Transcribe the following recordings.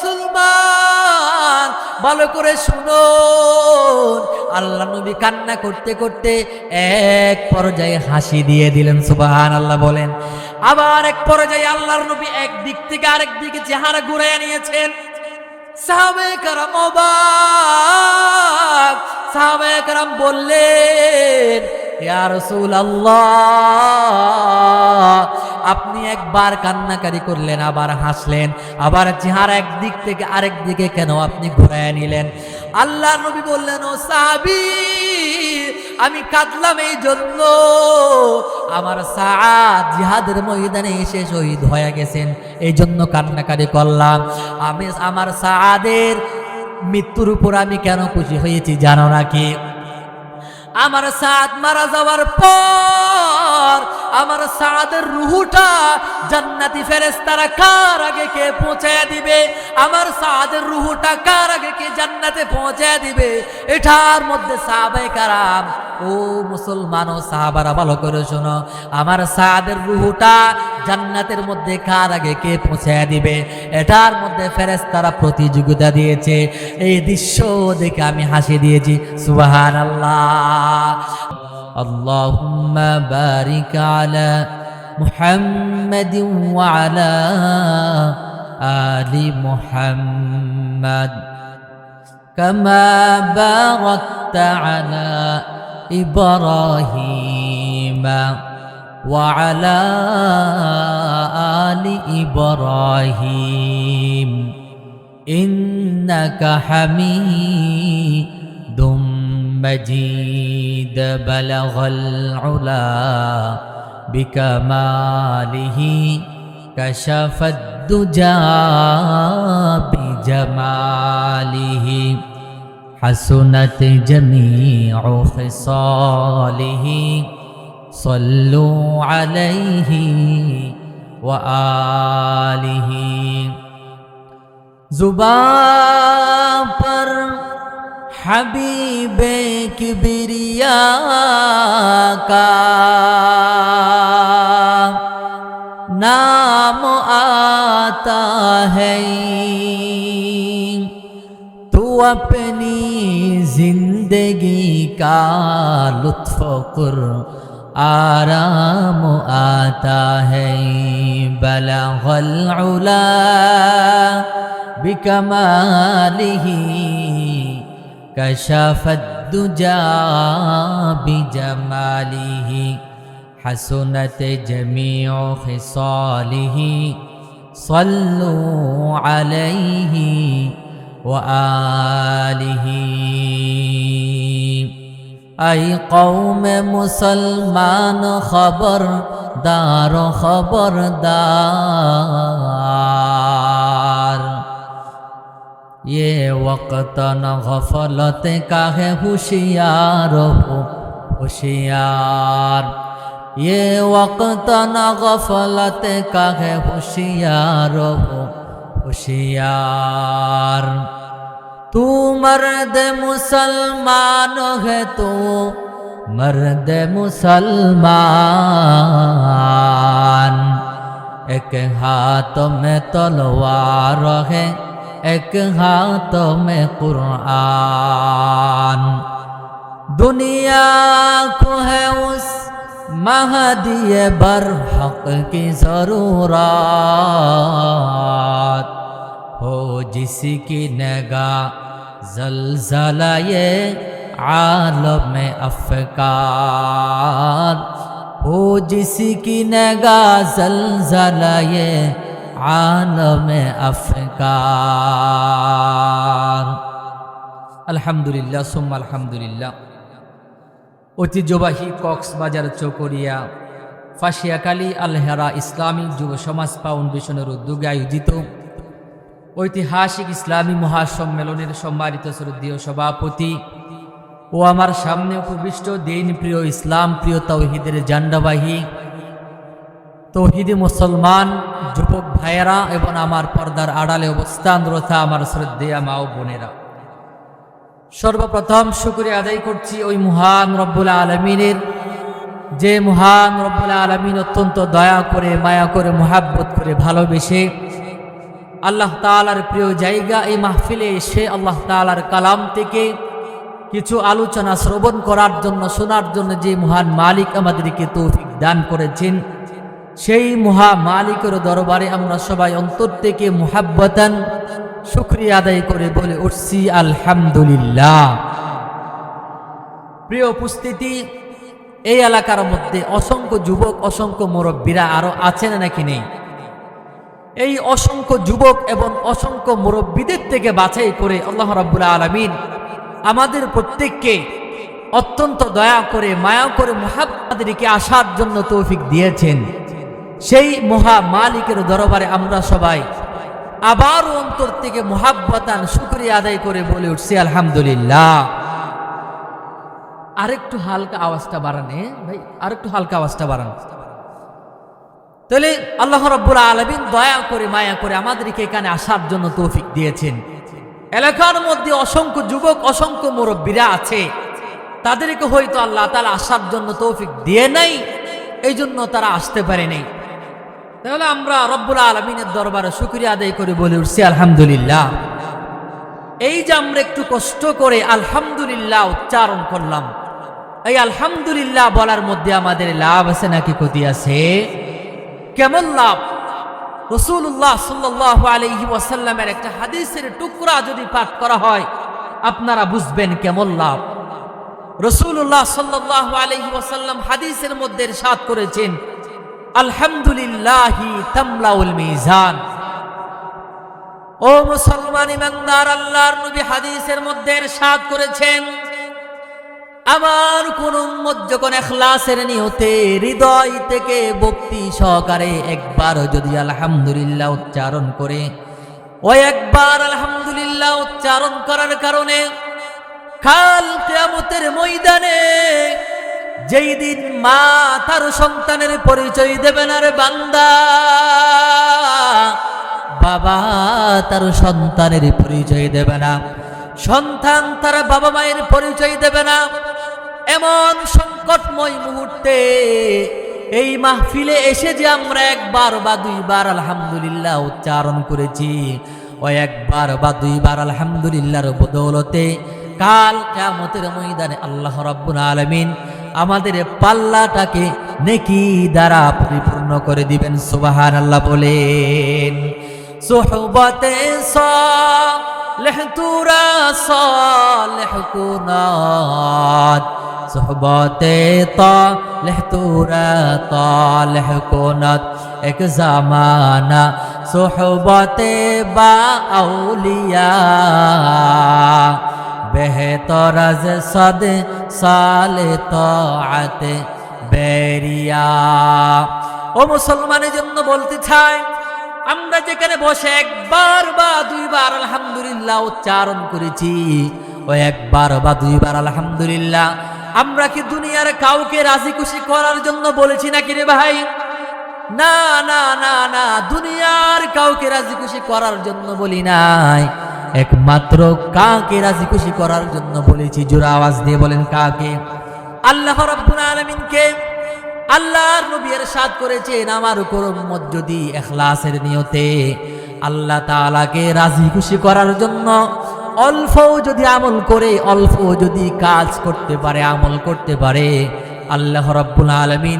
মুসলমান ভালো করে শুনো, আল্লাহ নবী কান্না করতে করতে এক পর্যায়ে হাসি দিয়ে দিলেন। সুবহানাল্লাহ বলেন। আবার এক পর্যায়ে আল্লাহর নবী এক দিক থেকে আরেক দিকে চেহারা ঘুরিয়ে নিয়েছেন। সাহাবায়ে কেরাম অবাক। সাহাবায়ে কেরাম বললেন, ইয়া রাসূলুল্লাহ, আপনি একবার কান্নাকারি করলেন, আবার হাসলেন, আবার চেহারা একদিক থেকে আরেক দিকে কেন আপনি ঘুরায় নিলেন? আল্লাহর নবী বললেন, ও সাহাবী, আমি কাঁদলাম এই জন্য, আমার সাআদ জিহাদের ময়দানে এসে শহীদ হয়ে গেছেন, এই জন্য কান্নাকারি করলাম। আমি আমার সাআদের মৃত্যুর উপর আমি কেন খুশি হয়েছি জানো নাকি? আমার সাআদ মারা যাওয়ার পর আমার সাআদের রূহটা জান্নাতি ফেরেশতারা কার আগে কে পৌঁছায় দিবে, আমার সাআদের রূহটা কার আগে কে জান্নাতে পৌঁছায় দিবে, এটার মধ্যে সাহাবায়ে কেরাম, ও মুসলমান ও সাহাবারা ভালো করে শোনো, আমার সাআদের রূহটা জান্নাতের মধ্যে কার আগে কে পৌঁছায় দিবে, এটার মধ্যে ফেরেশতারা প্রতিযোগিতা দিয়েছে। এই দৃশ্য দেখে আমি হাসি দিয়েছি। সুবহানাল্লাহ। আল্লাহুম্মা বারিক আলা মুহাম্মাদিন ওয়া আলা আলি মুহাম্মাদ কামা বারাকতা আলা ইব্রাহিম ওয়া আলা আলি ইব্রাহিম ইন্নাকা হামিদুম مجيد بلغ العلا بكماله كشف الدجى بجماله حسنت جميع خصاله صلوا عليه وآله زبان پر हबीबे किबरिया का नाम आता है, तू अपनी जिंदगी का लुत्फ कुर आराम आता है, बलगल उला बिकमालिही كشف الدجى بجماله حسنت جميع خصاله صلوا عليه وآله أي قوم مسلمان خبردار خبردار ये वक्त न गफलत का है होशियार हो होशियार, ये वक्त न गफलत का है होशियार हो होशियार, तू मर्द मुसलमान है, तो मर्द मुसलमान, एक हाथ में तलवार है, एक हाथ में कुरान, दुनिया को है उस महदी बरहक की जरूरत, हो जिसकी निगाह ज़लज़ला ये आलम अफ़कार, हो जिसकी निगाह ज़लज़ला ये आलमे अफ़कार। আলহামদুলিল্লাহ সুম্মা আলহামদুলিল্লাহ। ঐতিহ্যবাহী কক্সবাজার চকরিয়া ফাশিয়াকালী আল হেরা ইসলামী যুব সমাজ ফাউন্ডেশনের উদ্যোগে আয়োজিত ঐতিহাসিক ইসলামী মহাসম্মেলনের সম্মানিত শ্রদ্ধেয় সভাপতি ও আমার সামনে উপবিষ্ট দিন প্রিয় ইসলাম প্রিয় তাওহীদের ঝান্ডাবাহী তৌহিদি মুসলমান যুবক ভাইয়েরা এবং আমার পর্দার আড়ালে অবস্থানরত আমার শ্রদ্ধেয় মা ও বোনেরা, সর্বপ্রথম শুকরিয়া আদায় করছি ওই মহান রব্বুল আলামিনের, যে মহান রব্বুল আলামিন অত্যন্ত দয়া করে মায়া করে মুহাব্বত করে ভালোবেসে আল্লাহ তাআলার প্রিয় জায়গা এই মাহফিলে এসে আল্লাহ তাআলার কালাম থেকে কিছু আলোচনা শ্রবণ করার জন্য, শোনার জন্য যে মহান মালিক আমাদেরকে তৌফিক দান করেছেন, সেই মহা মালিকের দরবারে আমরা সবাই অন্তর থেকে মুহাব্বতান শুকরিয়া আদায় করে বলে উঠছি আলহামদুলিল্লাহ। প্রিয় উপস্থিতি, এই এলাকার মধ্যে অসংখ্য যুবক, অসংখ্য মুরব্বীরা আরো আছেন নাকি নেই? এই অসংখ্য যুবক এবং অসংখ্য মুরব্বীদের থেকে বাছাই করে আল্লাহ রাব্বুল আলামিন আমাদের প্রত্যেককে অত্যন্ত দয়া করে, মায়া করে, মুহাব্বতকে আসার জন্য তৌফিক দিয়েছেন। সেই মহা মালিকের দরবারে আমরা সবাই আবার অন্তর থেকে মুহাব্বতান শুকরিয়া আদায় করে বলে উঠছি আলহামদুলিল্লাহ। আরেকটু হালকা আওয়াজটা বাড়ান ভাই, আরেকটু হালকা আওয়াজটা বাড়ান। তাহলে আল্লাহ রাব্বুল আলামিন দয়া করে, মায়া করে আমাদেরকে এখানে আসার জন্য তৌফিক দিয়েছেন। এলাকার মধ্যে অসংখ্য যুবক, অসংখ্য মুরব্বীরা আছে, তাদেরকে হয়তো আল্লাহ তাআলা আসার জন্য তৌফিক দিয়ে নাই, এই জন্য তারা আসতে পারে নাই। তাহলে আমরা রব্বুল আলামিনের দরবারে শুকরিয়া আদায় করে বলে উঠছি আলহামদুলিল্লাহ। এই যে আমরা একটু কষ্ট করে আলহামদুলিল্লাহ উচ্চারণ করলাম, এই আলহামদুলিল্লাহ বলার মধ্যে আমাদের লাভ আছে নাকি ক্ষতি আছে? কেমন লাভ? রাসূলুল্লাহ সাল্লাল্লাহু আলাইহি ওয়াসাল্লামের একটা হাদিসের টুকরা যদি পাঠ করা হয় আপনারা বুঝবেন কেমন লাভ। রাসূলুল্লাহ সাল্লাল্লাহু আলাইহি ওয়াসাল্লাম হাদিসের মধ্যে ইরশাদ করেছেন, আলহামদুলিল্লাহি তামলাউল মিজান। ও মুসলমান ইমানদার, আল্লাহর নবী হাদিসের মধ্যে ইরশাদ করেছেন, আমার কোন উম্মত যখন ইখলাসের নিয়তে হৃদয় থেকে ভক্তি সহকারে একবার যদি আলহামদুলিল্লাহ উচ্চারণ করে, ওই একবার আলহামদুলিল্লাহ উচ্চারণ করার কারণে কাল কিয়ামতের ময়দানে যেই দিন মা তার সন্তানের পরিচয় দেবে না রে বান্দা, বাবা তার সন্তানের পরিচয় দেবে না, সন্তান তার বাবা মায়ের পরিচয় দেবে না, এমন সংকটময় মুহূর্তে এই মাহফিলে এসে যে আমরা একবার বা দুইবার আলহামদুলিল্লাহ উচ্চারণ করেছি, ওই একবার বা দুইবার আলহামদুলিল্লাহর বদৌলতে কাল কিয়ামতের ময়দানে আল্লাহ রাব্বুল আলামিন আমাদের পাল্লাটাকে নেকি দ্বারা পরিপূর্ণ করে দিবেন। সুবহানাল্লাহ বলেন। সুহবতে সালেহ তুরা সালেহ কুনাত, সুহবতে তালেহ তুরা তালেহ কুনাত, এক জামানা সুহবতে বা আউলিয়া, বেহতর আজ সদ সালে তাআতে বেরিয়া। ও মুসলমানের জন্য বলতে চাই, আমরা যেখানে বসে একবার বা দুইবার আলহামদুলিল্লাহ উচ্চারণ করেছি, ও একবার বা দুইবার আলহামদুলিল্লাহ আমরা কি দুনিয়ার কাউকে রাজি খুশি করার জন্য বলেছি নাকি রে ভাই? না না না না, দুনিয়ার কাউকে রাজি খুশি করার জন্য বলি নাই, একমাত্র কাকে রাজি খুশি করার জন্য বলেছি? জোরে আওয়াজ দিয়ে বলেন কাকে? আল্লাহ রাব্বুল আলামিনকে। আল্লাহর নবী ইরশাদ করেছেন, আমার উপর উম্মত যদি ইখলাসের নিয়তে আল্লাহ তাআলাকে রাজি খুশি করার জন্য অল্প যদি আমল করে, অল্প যদি কাজ করতে পারে, আমল করতে পারে, আল্লাহ রাব্বুল আলামিন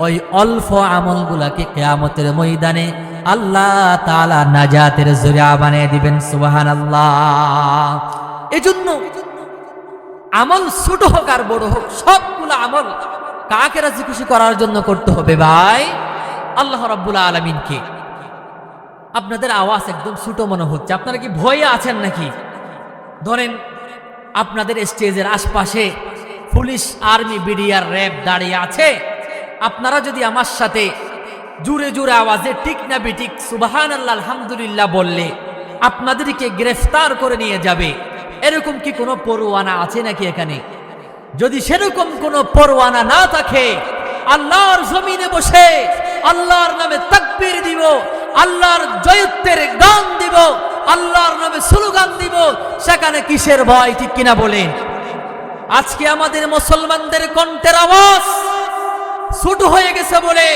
ওই অল্প আমলগুলাকে কিয়ামতের ময়দানে আল্লাহ তাআলা নাজাতের জরিয়া বানিয়ে দিবেন। সুবহানাল্লাহ। এজন্য আমল ছোট হোক আর বড় হোক, সবগুলো আমল কাকে রাজি খুশি করার জন্য করতে হবে ভাই? আল্লাহ রাব্বুল আলামিনকে। আপনাদের আওয়াজ একদম ছোট মনে হচ্ছে, আপনারা কি ভয়ে আছেন নাকি? ধরেন আপনাদের স্টেজের আশপাশে পুলিশ, আর্মি, বিডিআর, র্যাব দাঁড়িয়ে আছে, আপনারা যদি আমার সাথে জোরে জোরে আওয়াজে ঠিক না বেঠিক সুবহানাল্লাহ আলহামদুলিল্লাহ বললে আপনাদেরকে গ্রেফতার করে নিয়ে যাবে, এরকম কি কোনো পরোয়ানা আছে নাকি এখানে? যদি সেরকম কোনো পরোয়ানা না থাকে, আল্লাহর জমিনে বসে আল্লাহর নামে তাকবীর দিব, আল্লাহর জয়ত্বের গান দিব, আল্লাহর নামে স্লোগান দিব, সেখানে কিসের ভয়? ঠিক কিনা বলেন? আজকে আমাদের মুসলমানদের কণ্ঠের আওয়াজ ছোট হয়ে গেছে বলে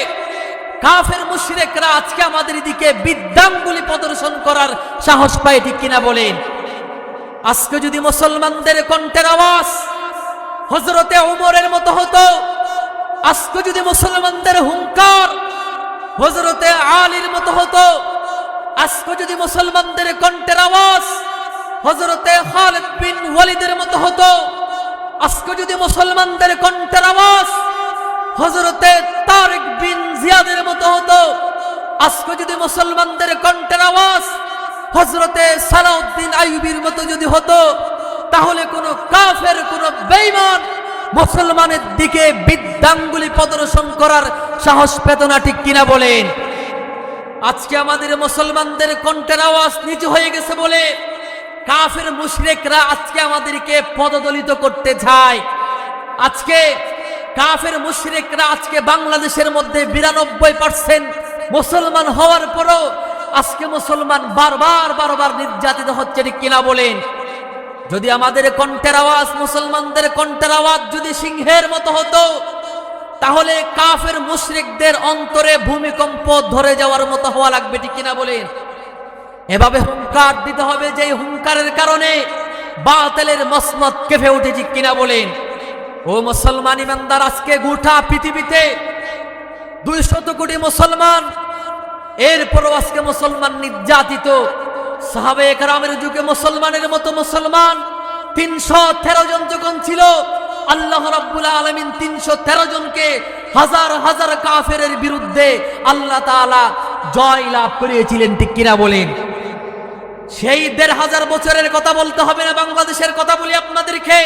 কাফের মুশরিকরা আজকে আমাদের দিকে বিদ্যাঙ্গুলি প্রদর্শন করার সাহস পায়, ঠিক কিনা বলেন? আজকে যদি মুসলমানদের কণ্ঠের আওয়াজ হযরতে ওমরের মতো হতো, আজকে যদি মুসলমানদের হুঙ্কার হযরতে আলীর মতো হতো, আজকে যদি মুসলমানদের কণ্ঠের আওয়াজ হযরতে খালিদ বিন ওয়ালিদের মতো হতো, আজকে যদি মুসলমানদের কণ্ঠের আওয়াজ হযরতে তারিক বিন জিয়াদের মতো হতো, আজকে যদি মুসলমানদের কণ্ঠের আওয়াজ হযরতে সালাউদ্দিন আইয়ুবীর মতো যদি হতো, তাহলে কোন কাফের, কোন বেঈমান মুসলমানের দিকে বিদ্যাঙ্গুলি প্রদর্শন করার সাহস পেত না, ঠিক কিনা বলেন? আজকে আমাদের মুসলমানদের কণ্ঠের আওয়াজ নিচু হয়ে গেছে বলে কাফের মুশরিকরা আজকে আমাদেরকে পদদলিত করতে চায়। আজকে কাফের মুশরিকরা আজকে বাংলাদেশের মধ্যে 92% মুসলমান হওয়ার পরও আজকে মুসলমান বারবার নির্যাতিত হচ্ছে, ঠিক কিনা বলেন? যদি আমাদের কণ্ঠের আওয়াজ, মুসলমানদের কণ্ঠের আওয়াজ যদি সিংহের মতো হতো, তাহলে কাফের মুশরিকদের অন্তরে ভূমিকম্প ধরে যাওয়ার মতো হওয়া লাগবে, ঠিক কিনা বলেন? এভাবে হুঙ্কার দিতে হবে যে হুঙ্কারের কারণে বাতিলের মসনদ কেঁপে উঠে, ঠিক কিনা বলেন? ও মুসলমান ইমানদার, আজকে গোটা পৃথিবীতে 200 কোটি মুসলমান, এরপরও আজকে মুসলমান নির্যাতিত। সাহাবায়ে কেরামের যুগে মুসলমানের মতো মুসলমান 313 জন যখন ছিল, আল্লাহ রাব্বুল আলামিন 313 জনকে হাজার হাজার কাফেরের বিরুদ্ধে আল্লাহ তাআলা জয় লাভ করিয়েছিলেন, ঠিক কিনা বলেন? সেই 1500 বছরের কথা বলতে হবে না, বাংলাদেশের কথা বলি আপনাদেরকে।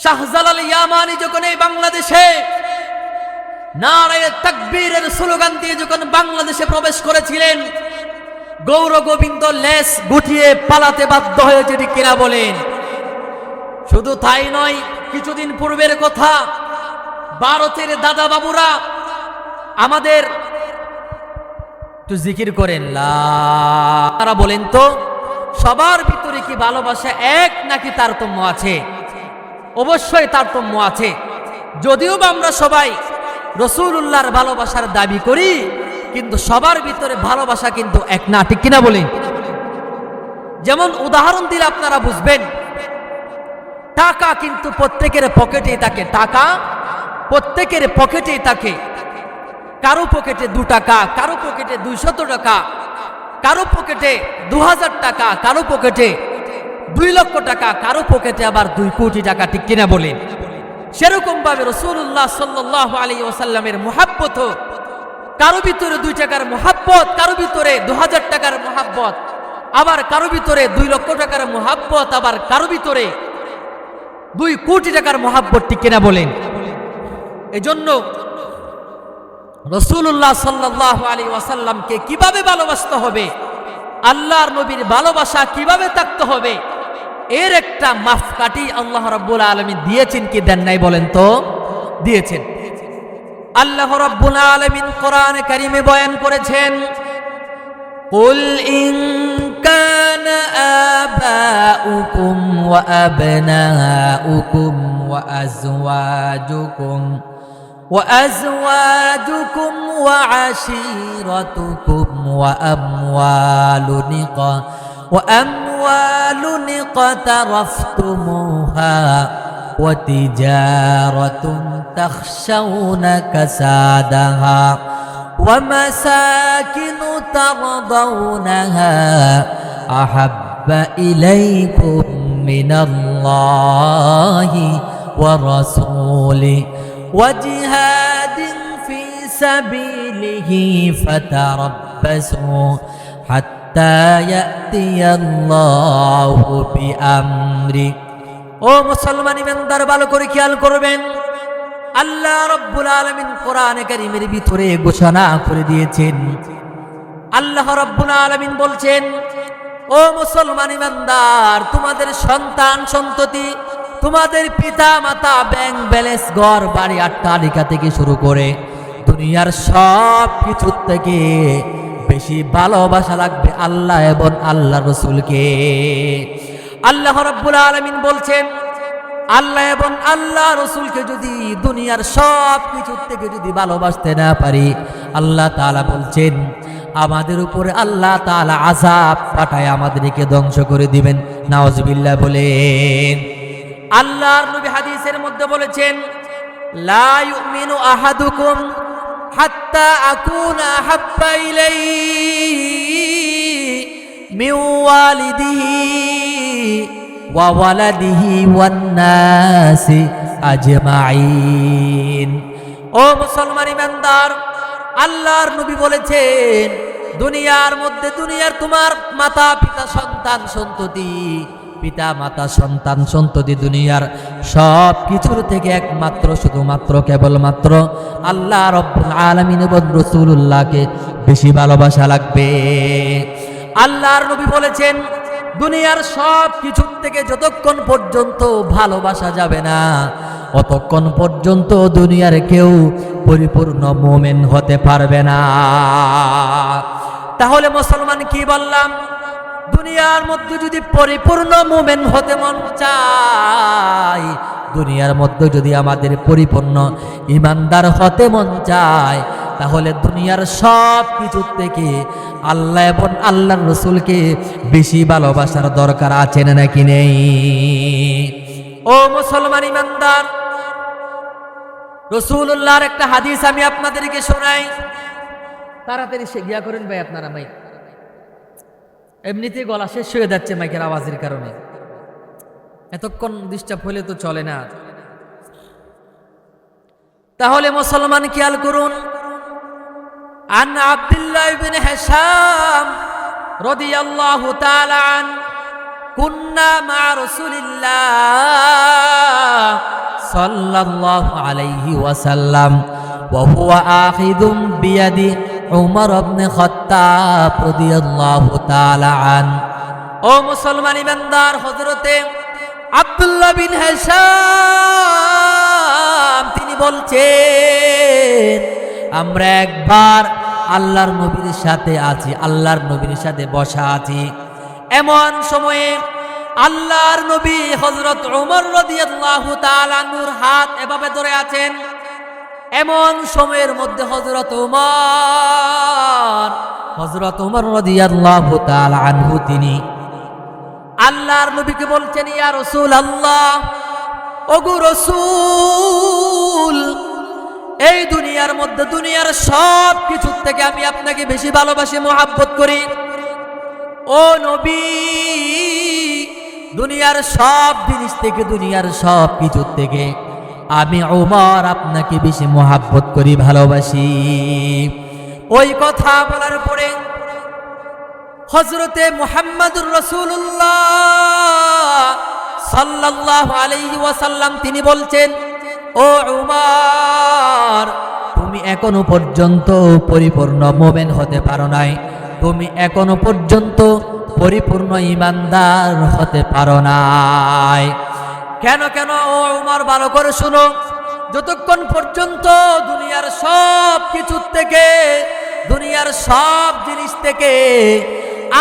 শাহজালাল ইয়ামানি যখন এই বাংলাদেশে নারায়ে তাকবীরের স্লোগান দিয়ে যখন বাংলাদেশে প্রবেশ করেছিলেন, গৌর গোবিন্দ লেস গুটিয়ে পালাতে বাধ্য হয়েছে, ঠিক কিনা বলেন? শুধু তাই নয়, কিছুদিন পূর্বের কথা, ভারতের দাদা বাবুরা আমাদের একটু জিকির করেন তারা বলেন তো, সবার ভিতরে কি ভালোবাসা এক নাকি তারতম্য আছে? অবশ্যই তারতম্য আছে। যদিও বা আমরা সবাই রাসূলুল্লাহর ভালোবাসার দাবি করি, কিন্তু সবার ভিতরে ভালোবাসা কিন্তু এক না, ঠিক কিনা বলেন? যেমন উদাহরণ দিলে আপনারা বুঝবেন, টাকা কিন্তু প্রত্যেকের পকেটেই থাকে, টাকা প্রত্যেকের পকেটেই থাকে। কারো পকেটে 2 টাকা, কারো পকেটে 200 টাকা, কারো পকেটে 2000 টাকা, কারো পকেটে 2 লক্ষ টাকা, কারো পকেটে আবার 2 কোটি টাকা, ঠিক কিনা বলেন? সেরকম ভাবে রাসূলুল্লাহ সাল্লাল্লাহু আলাইহি ওয়াসাল্লামের মুহাব্বত, কারো ভিতরে 2 টাকার মুহাব্বত, কারো ভিতরে 2000 টাকার মুহাব্বত, আবার কারো ভিতরে 2 লক্ষ টাকার মুহাব্বত, আবার কারো ভিতরে 2 কোটি টাকার মুহাব্বত, ঠিক কিনা বলেন? এজন্য রাসূলুল্লাহ সাল্লাল্লাহু আলাইহি ওয়াসাল্লামকে কিভাবে ভালোবাসতে হবে, আল্লাহর নবীর ভালোবাসা কিভাবে থাকতে হবে, এর একটা মাপকাঠি আল্লাহ রাব্বুল আলামিন দিয়েছেন কি দেন নাই বলেন তো? দিয়েছেন। আল্লাহ রাব্বুল আলামিন কোরআনে কারিমে বয়ান করেছেন, কুল ইন কানা আবাউকুম ওয়া আবনাউকুম ওয়া আজওয়াজুকুম وأزواجكم وعشيرتكم وأموال اقترفتموها وتجارة تخشون كسادها ومساكن ترضونها أحب إليكم من الله ورسوله وجهاد في سبيله فتربصوا حتى يأتي الله بأمره। ও মুসলমান ইমানদার, ভালো করে খেয়াল করবেন, আল্লাহ রাব্বুল আলামিন কোরআনে কারীমের ভিতরে ঘোষণা করে দিয়েছেন। আল্লাহ রাব্বুল আলামিন বলছেন, ও মুসলমান ইমানদার, তোমাদের সন্তান সন্ততি, তোমাদের পিতা মাতা, ব্যাংক ব্যালেন্স, ঘর বাড়ি, অট্টালিকা থেকে শুরু করে দুনিয়ার সব কিছু থেকে বেশি ভালোবাসা লাগবে আল্লাহ এবং আল্লাহ রাসূলকে। আল্লাহ রাব্বুল আলামিন বলছেন, আল্লাহ এবং আল্লাহ রসুলকে যদি দুনিয়ার সব কিছুর থেকে যদি ভালোবাসতে না পারি, আল্লাহ তাআলা বলছেন আমাদের উপরে আল্লাহ তাআলা আযাব পাঠায় আমাদেরকে ধ্বংস করে দিবেন। নাউজুবিল্লাহ বলেন। আল্লাহর নবী হাদিসের মধ্যে বলেছেন, লা ইউমিনু আহাদুকুম হাত্তা আকুনা হাব্বা ইলাইহি মিন ওয়ালিদিহি ওয়া ওয়ালাদিহি ওয়ান নাসি আজমাইন। ও মুসলমান ইমানদার, আল্লাহর নবী বলেছেন দুনিয়ার মধ্যে দুনিয়ার তোমার মাতা পিতা সন্তান সন্ততি, পিতা মাতা সন্তান সন্ততি দুনিয়ার সব কিছুর থেকে একমাত্র শুধুমাত্র কেবলমাত্র আল্লাহ রব্বুল আলামিন এবং রাসূলুল্লাহকে বেশি ভালোবাসা লাগবে। আল্লাহর নবী বলেছেন দুনিয়ার সব কিছুর থেকে যতক্ষণ পর্যন্ত ভালোবাসা যাবে না, অতক্ষণ পর্যন্ত দুনিয়ার কেউ পরিপূর্ণ মুমিন হতে পারবে না। তাহলে মুসলমান কি বললাম, দুনিয়ার মধ্যে যদি পরিপূর্ণ মুমিন হতে মন চায়, দুনিয়ার মধ্যে যদি আমাদের পরিপূর্ণ ইমানদার হতে মন চায়, তাহলে দুনিয়ার সব কিছুর থেকে আল্লাহ এবং আল্লাহর রসুলকে বেশি ভালোবাসার দরকার আছে নাকি নেই? ও মুসলমান ইমানদার, রাসূলুল্লাহর একটা হাদিস আমি আপনাদেরকে শোনাই। তাড়াতাড়ি গিয়া করেন ভাই, আপনারা মাইক এমনিতেই গলা শেষ হয়ে যাচ্ছে মাইকের আওয়াজের কারণে, এতক্ষণ ডিস্টার্ব হলে তো চলে না। তাহলে মুসলমান খেয়াল করুন, আন আব্দুল্লাহ ইবনে হিশাম রাদিয়াল্লাহু তাআলা আন কুন্না মা রাসূলিল্লাহ সাল্লাল্লাহু আলাইহি ওয়াসাল্লাম ওয়া হুয়া আখিযুম বিয়াদি উমর ইবনে খাত্তাব রাদিয়াল্লাহু তাআলা আন। ও মুসলমান ইমানদার, হযরতে আব্দুল্লাহ বিন হিশাম তিনি বলছেন আমরা একবার আল্লাহর নবীর সাথে আছি, আল্লাহর নবীর সাথে বসা আছি। এমন সময়ে আল্লাহর নবী হযরত উমর রাদিয়াল্লাহু তাআলা আনহুর হাত এভাবে ধরে আছেন। এমন সময়ের মধ্যে হযরত উমর রাদিয়াল্লাহু তাআলা আনহু তিনি আল্লাহর নবীকে বলছেন, ইয়া রাসূলুল্লাহ, ওগো রাসূল, এই দুনিয়ার মধ্যে দুনিয়ার সব কিছু থেকে আমি আপনাকে বেশি ভালোবাসি, মহব্বত করি। ও নবী, দুনিয়ার সব জিনিস থেকে দুনিয়ার সব কিছু থেকে আমি ওমর আপনাকে বেশি মহব্বত করি, ভালোবাসি। ওই কথা বলার পরে হযরতে মুহাম্মদুর রাসূলুল্লাহ সাল্লাল্লাহু আলাইহি ওয়াসাল্লাম তিনি বলছেন, ও উমর, তুমি এখনো পর্যন্ত পরিপূর্ণ মুমিন হতে পারো নাই, তুমি এখনো পর্যন্ত পরিপূর্ণ ঈমানদার হতে পারো নাই। কেন কেন? ও উমর, ভালো করে শুনো, যতক্ষণ পর্যন্ত দুনিয়ার সব কিছু থেকে দুনিয়ার সব জিনিস থেকে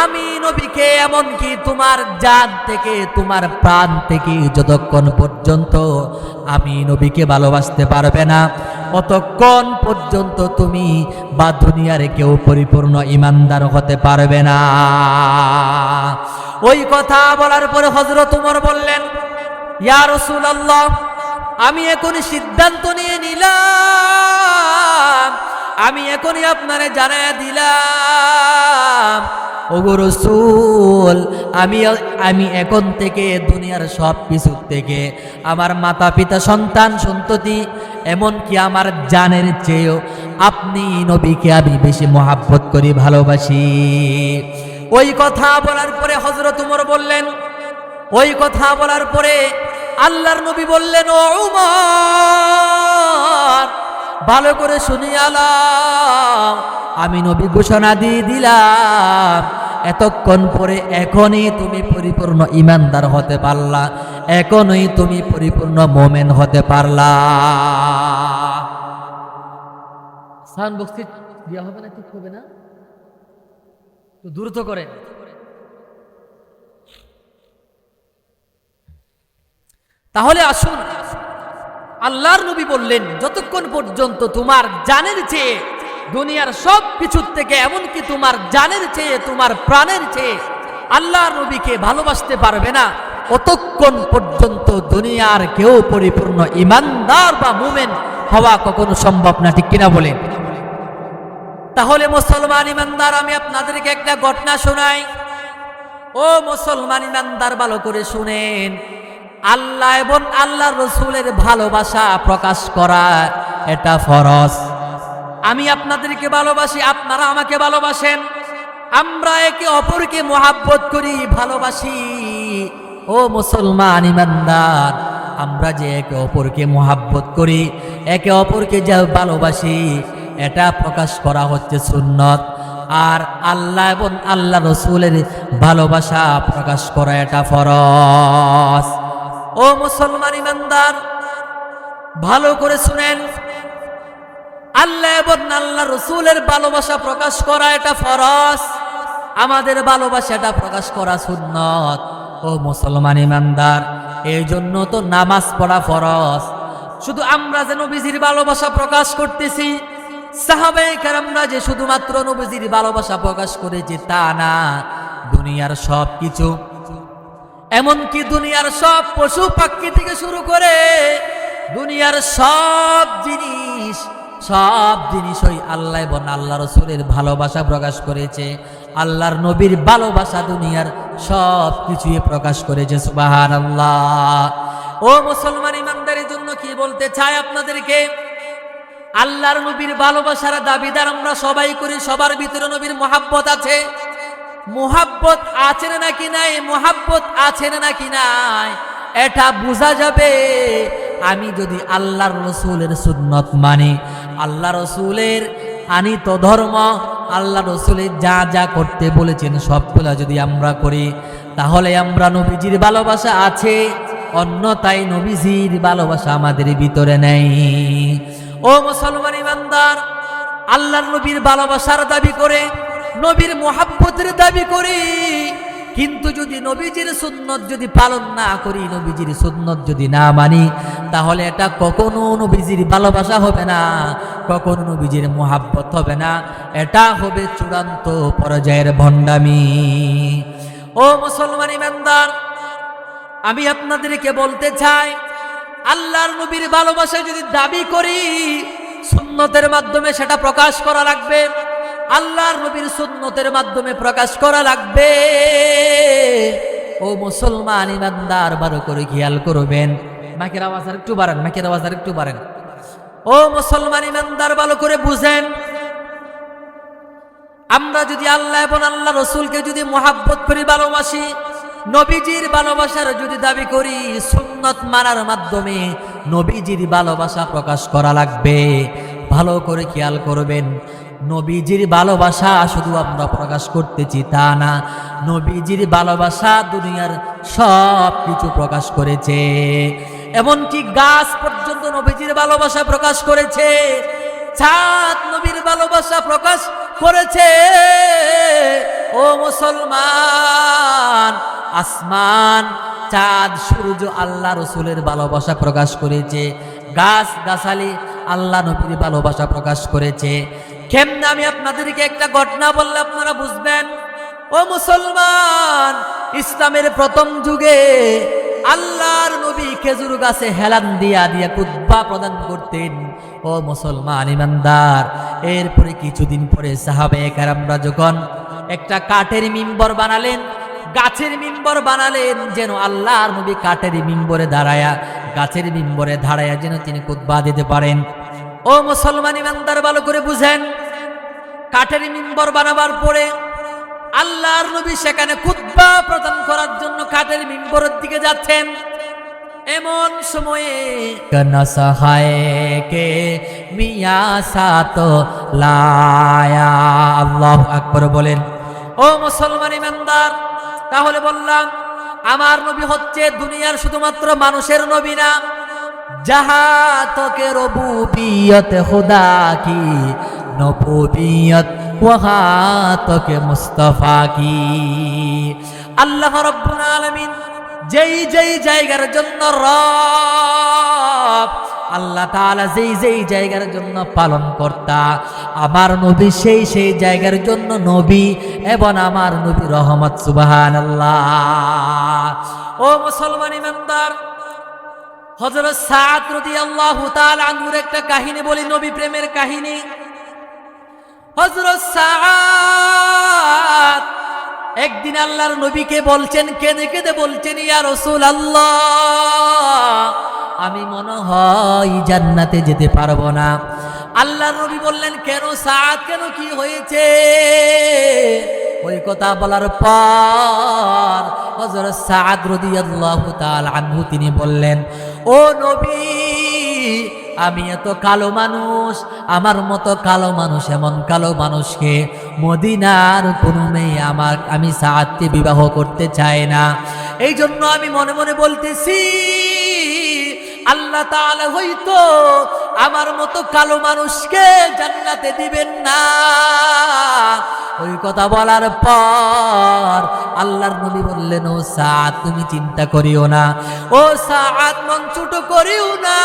আমি নবীকে, এমনকি তোমার জান থেকে তোমার প্রাণ থেকে যতক্ষণ পর্যন্ত আমি নবীকে ভালোবাসতে পারবে না, অতক্ষণ পর্যন্ত তুমি বা দুনিয়ার কেউ পরিপূর্ণ ঈমানদার হতে পারবে না। ওই কথা বলার পরে হযরত উমর বললেন, ইয়া রাসূলুল্লাহ, আমি এখনই সিদ্ধান্ত নিয়ে নিলাম, আমি এখনই আপনারে জানায়া দিলাম, ওগো রাসূল, আমি এখন থেকে দুনিয়ার সব কিছু থেকে আমার মাতা পিতা সন্তান সন্ততি এমনকি আমার জানের চেয়েও আপনি নবীকে আমি বেশি মহব্বত করি, ভালোবাসি। ওই কথা বলার পরে হযরত উমর বললেন, ওই কথা বলার পরে আল্লাহর নবী বললেন, ও উমর, ভালো করে শুনিয়া নাও, আমি নবী ঘোষণা দিয়ে দিলাম, এতক্ষণ পরে এখনই তুমি পরিপূর্ণ ঈমানদার হতে পারলা, এখনই তুমি পরিপূর্ণ মুমিন হতে পারলা। সাউন্ড বক্স দেওয়া হবে না? ঠিক হবে না? তো দ্রুত করে। তাহলে আসুন, আল্লাহর নবী বললেন, যতক্ষণ পর্যন্ত তোমার জানের চেয়ে দুনিয়ার সব কিছুর থেকে, এমনকি তোমার জানের চেয়ে, তোমার প্রাণের চেয়ে আল্লাহর নবীকে ভালোবাসতে পারবে না, ততক্ষণ পর্যন্ত দুনিয়ার কেউ পরিপূর্ণ ইমানদার বা মুমিন হওয়া কখনো সম্ভব না। ঠিক কিনা বলেন? তাহলে মুসলমান ইমানদার, আমি আপনাদেরকে একটা ঘটনা শোনাই। ও মুসলমান ইমানদার, ভালো করে শুনেন। আল্লাহ এবং আল্লাহ রসুলের ভালোবাসা প্রকাশ করা এটা ফরজ। আমি আপনাদেরকে ভালোবাসি, আপনারা আমাকে ভালোবাসেন, আমরা একে অপরকে মোহাব্বত করি, ভালোবাসি। ও মুসলমান ইমানদার, আমরা যে একে অপরকে মোহাব্বত করি, একে অপরকে যে ভালোবাসি, এটা প্রকাশ করা হচ্ছে সুন্নত। আর আল্লাহ এবং আল্লাহ রসুলের ভালোবাসা প্রকাশ করা এটা ফরজ। ও মুসলমান ইমানদার, ভালো করে শুনেন। আল্লাহ এবং আল্লাহ রসুলের ভালোবাসা প্রকাশ করা এটা ফরজ, আমাদের ভালোবাসাটা প্রকাশ করা সুন্নত। ও মুসলমান ইমানদার, এই জন্য তো নামাজ পড়া ফরজ। শুধু আমরা যে নবীজির ভালোবাসা প্রকাশ করতেছি, সাহাবায়ে কেরামরা যে শুধুমাত্র নবীজির ভালোবাসা প্রকাশ করেছে তা না, দুনিয়ার সব কিছু, এমনকি দুনিয়ার সব পশু পাখি থেকে শুরু করে দুনিয়ার সব জিনিসই আল্লাহ এবং আল্লাহ রসুলের ভালোবাসা প্রকাশ করেছে। আল্লাহর নবীর ভালোবাসা দুনিয়ার সব কিছুই প্রকাশ করেছে। সুবহানাল্লাহ। ও মুসলমান ইমানদারের জন্য কি বলতে চাই আপনাদেরকে, আল্লাহর নবীর ভালোবাসার দাবিদার আমরা সবাই করি, সবার ভিতরে নবীর মুহাব্বত আছে। মুহাব্বত আছে নাকি নাই, মুহাব্বত আছে নাকি নাই, এটা বোঝা যাবে আমি যদি আল্লাহর রসুলের সুন্নত মানি, আল্লাহ রসুলের আনিত ধর্ম, আল্লাহ রসুলের যা যা করতে বলেছেন সবগুলা যদি আমরা করি, তাহলে আমরা নবীজির ভালোবাসা আছে, অন্যথায় নবীজির ভালোবাসা আমাদের ভিতরে নেই। ও মুসলমান ইমানদার, আল্লাহর নবীর ভালোবাসার দাবি করে, নবীর মুহাব্বতের দাবি করি, কিন্তু যদি নবীজির সুন্নত যদি পালন না করি, নবীজির সুন্নত যদি না মানি, তাহলে এটা কখনো নবীজির ভালোবাসা হবে না, কখনো নবীজির মুহাব্বত হবে না, এটা হবে চূড়ান্ত পর্যায়ের ভণ্ডামি। ও মুসলমান ইমানদার, আমি আপনাদেরকে বলতে চাই, আল্লাহর নবীর ভালোবাসা যদি দাবি করি, সুন্নতের মাধ্যমে সেটা প্রকাশ করা লাগবে, আল্লাহর নবীর সুন্নতের মাধ্যমে প্রকাশ করা লাগবে। ও মুসলমান ইমানদার, ভালো করে খেয়াল করবেন। মাইকের আওয়াজ আর একটু বাড়ান, মাইকের আওয়াজ আর একটু বাড়ান। ও মুসলমান ইমানদার, ভালো করে বুঝেন। আমরা যদি আল্লাহ এবং আল্লাহ রসুলকে যদি মুহাব্বত করি, ভালোবাসি, নবীজির ভালোবাসার যদি দাবি করি, সুন্নত মানার মাধ্যমে নবীজির ভালোবাসা প্রকাশ করা লাগবে। ভালো করে খেয়াল করবেন, নবীজির ভালোবাসা শুধু আমরা প্রকাশ করতেছি তা না, নবীজির ভালোবাসা দুনিয়ার সব কিছু প্রকাশ করেছে, এমনকি গাছ পর্যন্ত নবীজির ভালোবাসা প্রকাশ করেছে, চাঁদ নবীর ভালোবাসা প্রকাশ করেছে। ও মুসলমান, আসমান, চাঁদ, সূর্য আল্লাহ রসুলের ভালোবাসা প্রকাশ করেছে, গাছ গাছালি আল্লাহ নবীর ভালোবাসা প্রকাশ করেছে। কেমনে আমি আপনাদেরকে একটা ঘটনা বললে আপনারা বুঝবেন। ও মুসলমান, ইসলামের প্রথম যুগে আল্লাহর নবী খেজুর গাছে হেলান দিয়া দিয়া খুতবা প্রদান করতেন। ও মুসলমান ইমানদার, এরপরে কিছুদিন পরে সাহাবায়ে কেরামরা যখন একটা কাঠের মিম্বর বানালেন, গাছের মিম্বর বানালেন, যেন আল্লাহর নবী কাঠের মিম্বরে দাঁড়ায়া, গাছের মিম্বরে দাঁড়ায়া যেন তিনি খুতবা দিতে পারেন। ও মুসলমান ইমানদার, ভালো করে বুঝেন। কাঠের মিম্বর বানাবার পরে আল্লাহর নবী সেখানে খুতবা প্রদান করার জন্য কাঠের মিম্বরের দিকে যাচ্ছেন। এমন সময়ে কনসাহায়ে মিয়া সাত লায়া, আল্লাহু আকবার বলেন। ও মুসলমান ইমানদার, তাহলে বললাম আমার নবী হচ্ছে দুনিয়ার শুধুমাত্র মানুষের নবী না, জাহাতকে রবুবিয়ত খুদা কি, নবুবিয়ত ওয়াহাতকে মুস্তাফা কি। আল্লাহ রাব্বুল আলামিন যেই যেই জায়গার জন্য রব, আল্লাহ তাআলা যেই যেই জায়গার জন্য পালন কর্তা, আমার নবী সেই সেই জায়গার জন্য নবী, এবং আমার নবী রহমত। সুবহানাল্লাহ। ও মুসলমান ইমানদার, হযরত সাদ রাদিয়াল্লাহু তাআলা আনহুর একটা কাহিনী বলি, নবী প্রেমের কাহিনী। হযরত সাদ একদিন আল্লাহর নবীকে বলছেন, কেঁদে কেঁদে বলছেন, ইয়া রাসূলুল্লাহ, আমি মনে হয় জান্নাতে যেতে পারবো না। আল্লাহর নবী বললেন, কেন সাদ, কেন কি হয়েছে? ওই কথা বলার পর হযরত সাদ রাদিয়াল্লাহু তাআলা আনহু তিনি বললেন, ও নবী, আমি এত কালো মানুষ, আমার মতো কালো মানুষ, এমন কালো মানুষকে মদিনার কোনো মেয়ে আমি সাদকে বিবাহ করতে চাই না। এই জন্য আমি মনে মনে বলতেছি, আল্লাহ তাআলা হয়তো আমার মতো কালো মানুষকে জান্নাতে দিবেন না। ওই কথা বলার পর আল্লাহর নবী বললেন, ও সাদ, তুমি চিন্তা করিও না, ও সাদ, মন ছোট করিও না।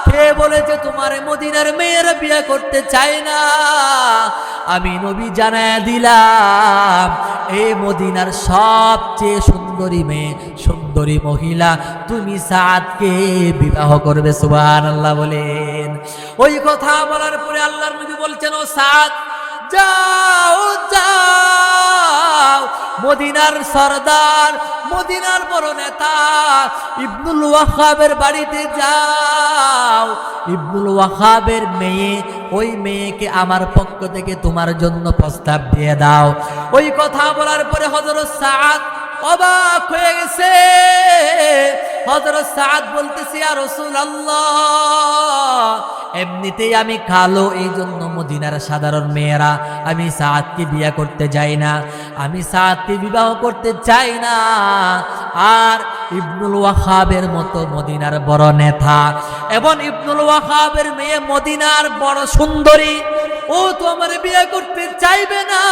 কে বলেছে তোমার মদিনার মেয়েরা বিয়ে করতে চায় না? আমি নবী জানায়া দিলাম, এই মদিনার সবচেয়ে সুন্দরী মেয়ে, সুন্দরী মহিলা, তুমি সাদকে বিবাহ করবে। সুবহানাল্লাহ বলেন। ওই কথা বলার পরে আল্লাহর নবী বলছেন, ও সাদ, যাও যাও, মদিনার সরদার, মদিনার বড় নেতা ইবনুল ওয়াহাবের বাড়িতে যাও। ইবনুল ওয়াহাবের মেয়ে, ওই মেয়েকে আমার পক্ষ থেকে তোমার জন্য প্রস্তাব দিয়ে দাও। ওই কথা বলার পরে হযরত সাদ অবাক হয়ে গেছে। হযরত সাদ বলতেছে, ইয়া রাসূলুল্লাহ, এমনিতেই আমি কালো, এই জন্য মদিনার সাধারণ মেয়েরা আমি সাদকে বিয়ে করতে চাই না, আমি সাদকে বিবাহ করতে চাই না। আর ইবনুল ওয়াহাবের মতো মদিনার বড় নেতা এবং ইবনুল ওয়াহাবের মেয়ে মদিনার বড় সুন্দরী, ও তো আমার বিয়ে করতে চাইবে না।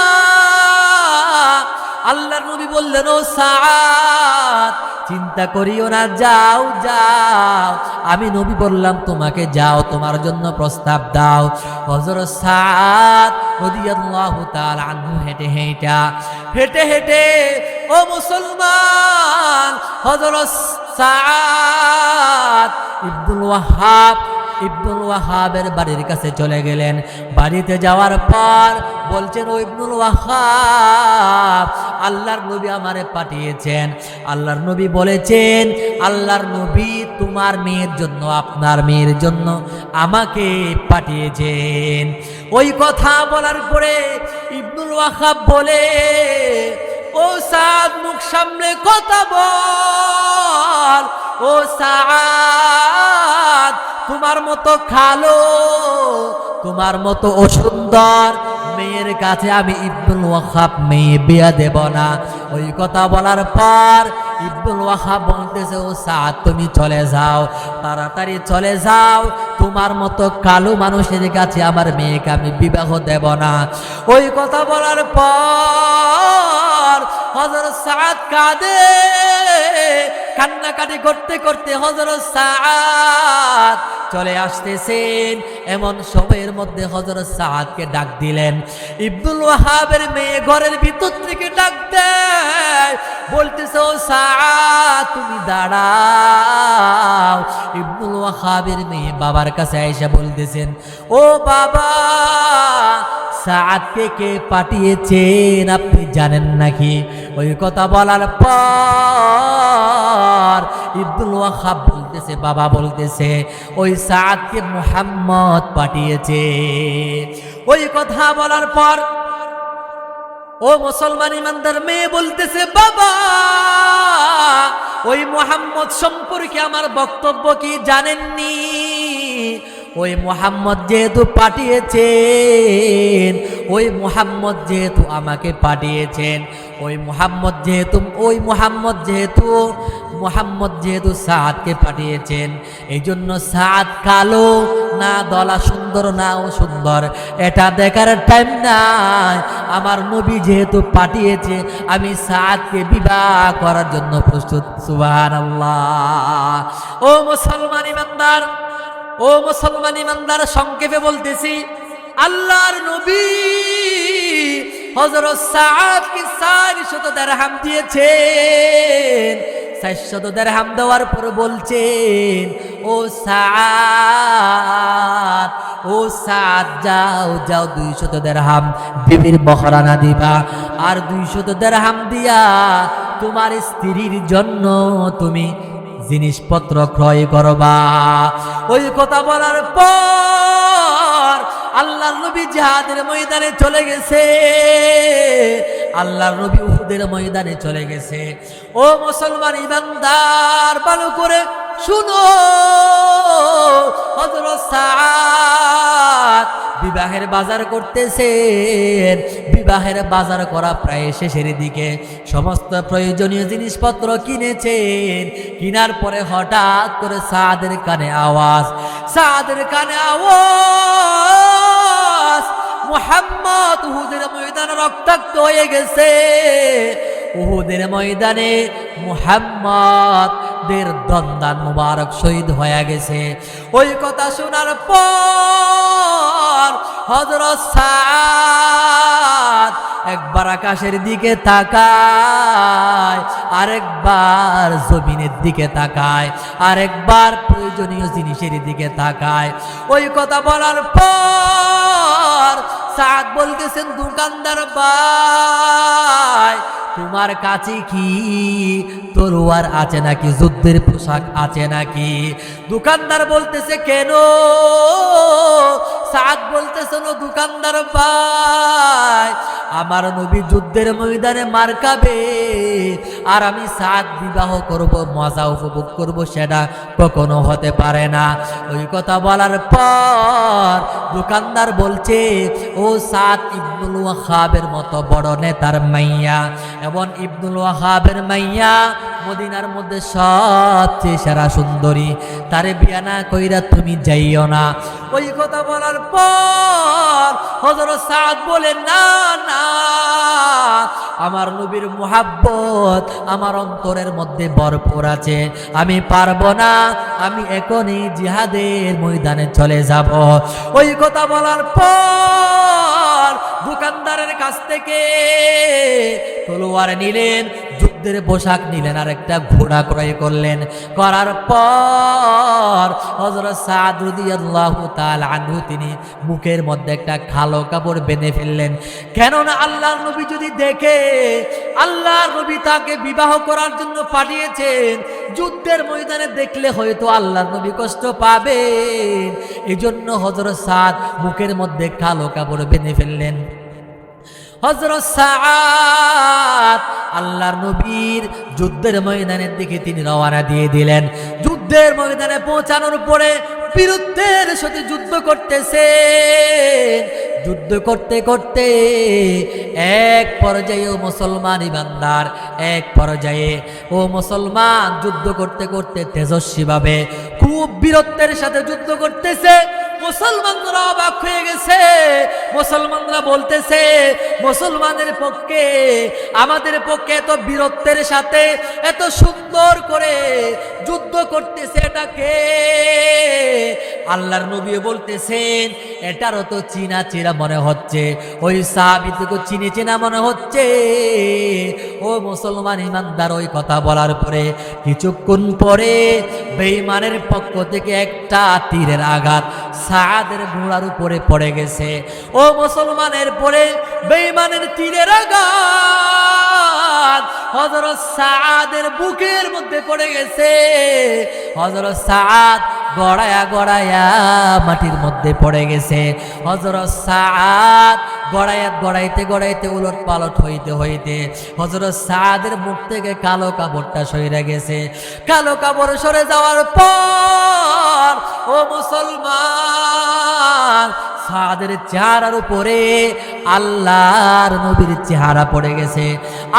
আল্লাহর নবী বললেন, ও সাদ, চিন্তা করিও না, যাও যাও। আমি নবী বললাম তোমাকে, যাও, তোমার জন্য প্রস্তাব দাও। হযরত সাদ রাদিয়াল্লাহু তাআলা আনহু হেঁটে হেঁটে, ও মুসলমান, হযরত সাদ ইবনুল ওয়াহাবের বাড়ির কাছে চলে গেলেন। বাড়িতে যাওয়ার পর বলছেন, ও ইবনুল ওয়াহাব, আল্লাহর নবী আমারে পাঠিয়েছেন। আল্লাহর নবী বলেছেন, আল্লাহর নবী তোমার মেয়ের জন্য, আপনার মেয়ের জন্য আমাকে পাঠিয়েছেন। ওই কথা বলার পরে ইবনুল ওয়াহাব বলে, ও সাদ, মুখ সামনে কথা বল। ও সাদ, তোমার মতো কালো, তোমার মতো অসুন্দর মেয়ের কাছে আমি ইবনুল ওয়াহাব মেয়ে বিয়া দেব না। ওই কথা বলার পর ইবনুল ওয়াহাব বলতেছে, ও সাদ, তুমি চলে যাও, তাড়াতাড়ি চলে যাও, তোমার মতো কালো মানুষের কাছে আমার মেয়েকে আমি বিবাহ দেব না। ওই কথা বলার পর হযরত সাদ কাঁদে, কান্নাকাটি করতে করতে হযরত সাদ চলে আসতেছেন। এমন সময়ের মধ্যে হযরত সাদকে ডাক দিলেন। ইবনুল ওয়াহাবের মেয়ে ঘরের ভিতর থেকে ডাক দেয়, বলতেছে, ও সাদ, তুমি দাঁড়াও। ইবনুল ওয়াহাবের মেয়ে বাবার কাছে আয়েশা বলতেছেন, ও বাবা, সাদকে কে পাঠিয়েছেন আপনি জানেন নাকি? ওই কথা বলার পর ইবনুল ওয়াহাব বলতেছে, বাবা বলতেছে, ওই সাদকে মুহাম্মদ পাঠিয়েছে। ওই কথা বলার পর ও মুসলমান ইমানদার মেয়ে বলতেছে, বাবা, ওই মুহাম্মদ সম্পর্কে আমার বক্তব্য কি জানেননি? ওই মুহাম্মদ যেহেতু পাঠিয়েছেন, ওই মুহাম্মদ যেহেতু আমাকে পাঠিয়েছেন, ওই মুহাম্মদ যেহেতু মুহাম্মদ যেহেতু সাদকে পাঠিয়েছেন, এই জন্য সাদ কালো না দলা সুন্দর না ও সুন্দর এটা দেখার টাইম নাই। আমার নবী যেহেতু পাঠিয়েছে, আমি সাদকে বিবাহ করার জন্য প্রস্তুত। সুবহানাল্লাহ। ও মুসলমান ইমানদার, ও মুসলমান ইমানদার, সংক্ষেপে বলতেছি, আল্লাহর নবী হযরত সাদকে 400 দিরহাম দিয়েছেন। 400 দিরহাম দেওয়ার পর বলছেন, ও সাদ, ও সাদ, যাও যাও 200 দিরহাম বিবির মহরানা দিবা, আর 200 দিরহাম দিয়া তোমার স্ত্রীর জন্য তুমি জিনিসপত্র ক্রয় করবা। ওই কথা বলার পর আল্লাহর নবী জিহাদের ময়দানে চলে গেছে। আল্লাহর নবী উহুদের ময়দানে চলে গেছে। ও মুসলমান ইমানদার, ভালো করে শুনো, হযরত সাদ বিবাহের বাজার করতেছেন। বিবাহের বাজার করা প্রায় শেষের দিকে, সমস্ত প্রয়োজনীয় জিনিসপত্র কিনেছেন। কিনার পরে হঠাৎ করে সাদের কানে আওয়াজ, সাদের কানে আওয়াজ, মুহাম্মদ উহুদের ময়দানে রক্তাক্ত হয়ে গেছে। উহুদের ময়দানে মুহাম্মদের দন্দান মুবারক শহীদ হয়ে গেছে। ওই কথা শোনার পর হযরত সাদ একবার আকাশের দিকে তাকায়, আরেকবার জমিনের দিকে তাকায়, আরেকবার প্রয়োজনীয় জিনিসের দিকে তাকায়। ওই কথা বলার পর সাদ বলতেছেন, দোকানদার ভাই, তোমার কাছে কি তরোয়ার আছে নাকি, যুদ্ধের পোশাক আছে নাকি? দোকানদার বলতেছে, কেন? সাদ বলতেছে, দোকানদার ভাই, আমার নবী যুদ্ধের ময়দানে মার খাবে, আর আমি সাদ বিবাহ করব, মজা উপভোগ করব, সেটা কখনো হতে পারে না। ওই কথা বলার পর দোকানদার বলছে, ও সাদ ইবনুল ওয়াহাবের মতো বড় নেতার মাইয়া, এবং ইবনুল ওয়াহাবের মাইয়া মদিনার মধ্যে সবচেয়ে সেরা সুন্দরী, তারে বিয়া না কইরা তুমি যাইও না। ওই কথা বলার পর হযরত সাদ বলে, না না, আমার নবীর মুহাব্বত আমার অন্তরের মধ্যে ভরপুর আছে, আমি পারবো না, আমি এখনই জিহাদের ময়দানে চলে যাব। ওই কথা বলার পর দোকানদারের কাছ থেকে তলোয়ার নিলেন, যুদ্ধের পোশাক নিলেন, আর একটা ঘোড়া ক্রয় করলেন। করার পর হযরত সাদ রাদিয়াল্লাহু তাআলা আনহু তিনি মুখের মধ্যে একটা কালো কাপড় বেঁধে ফেললেন। কেননা আল্লাহর নবী যদি দেখে আল্লাহর নবী তাকে বিবাহ করার জন্য পাঠিয়েছেন, যুদ্ধের ময়দানে দেখলে হয়তো আল্লাহর নবী কষ্ট পাবেন। এই জন্য হযরত সাদ মুখের মধ্যে কালো কাপড় বেঁধে ফেললেন। হযরত সাদ আল্লাহর নবীর যুদ্ধের ময়দানের দিকে তিনি রওনা দিয়ে দিলেন। যুদ্ধের ময়দানে পৌঁছানোর পরে বিরুদ্ধের সাথে যুদ্ধ করতেছেন। যুদ্ধ করতে করতে এক পর্যায়ে ও মুসলমান ইমানদার, এক পর্যায়ে ও মুসলমান যুদ্ধ করতে করতে তেজস্বীভাবে খুব বীরত্বের সাথে যুদ্ধ করতেছে। মুসলমানরা অবাক হয়ে গেছে। মুসলমানরা বলতেছে, মুসলমানের পক্ষে, আমাদের পক্ষে এত বীরত্বের সাথে এত সুন্দর করে যুদ্ধ করতেছে, এটা কে? আল্লাহর নবী বলতেছেন, এটারও তো চিনা চিনা মনে হচ্ছে, ওই সাহাবীকে চিনে চেনা মনে হচ্ছে। ও মুসলমান ইমানদার, ওই কথা বলার পরে কিছুক্ষণ পরে বেঈমানের পক্ষ থেকে একটা তীরের আঘাত সাদের ঘোড়ার উপরে পড়ে গেছে। ও মুসলমানের পরে বেঈমানের তীরের আঘাত হযরত সাদের বুকের মধ্যে পড়ে গেছে। হযরত সাদ গড়ায়া গড়ায়া মাটির মধ্যে পড়ে গেছে। হযরত সাদ গড়াইতে গড়াইতে উলট পালট হইতে হইতে হযরত সাদের মুখ থেকে কালো কাপড়টা সরে গেছে। কালো কাপড় সরে যাওয়ার পর ও মুসলমান, সাদের চেহারার উপরে আল্লাহর নবীর চেহারা পড়ে গেছে।